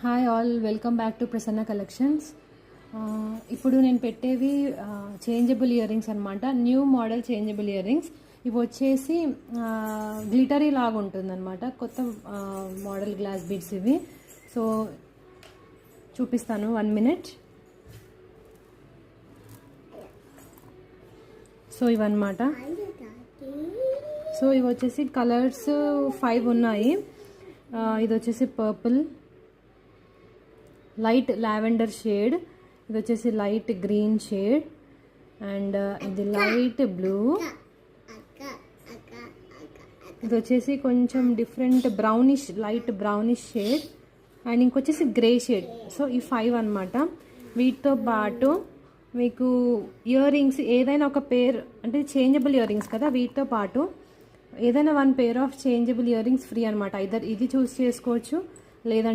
Hi all, welcome back to Prasanna collections. ఇప్పుడు నేను పెట్టేవి changeable ear rings అనమాట. New model changeable ear rings. ఇవి వచ్చేసి గ్లిటరీ లాగా ఉంటుందన్నమాట. కొత్త మోడల్ గ్లాస్ బీడ్స్ ఇవి. సో చూపిస్తాను, 1 minute. సో ఇవన్నమాట. సో ఇవి వచ్చేసి కలర్స్ 5 ఉన్నాయి. ఇది వచ్చేసి పర్పుల్, లైట్ లావెండర్ షేడ్, ఇది వచ్చేసి లైట్ గ్రీన్ షేడ్, అండ్ ఇది లైట్ బ్లూ, ఇది వచ్చేసి కొంచెం different brownish, light brownish shade, and ఇంకొచ్చేసి గ్రే షేడ్. సో ఈ 5 అన్నమాట. వీటితో పాటు మీకు ఇయర్ రింగ్స్ ఏదైనా ఒక పేర్, అంటే చేంజబుల్ ఇయర్ రింగ్స్ కదా, వీటితో పాటు ఏదైనా 1 pair of changeable ear rings free అనమాట. ఇది చూస్ చేసుకోవచ్చు, లేదంటే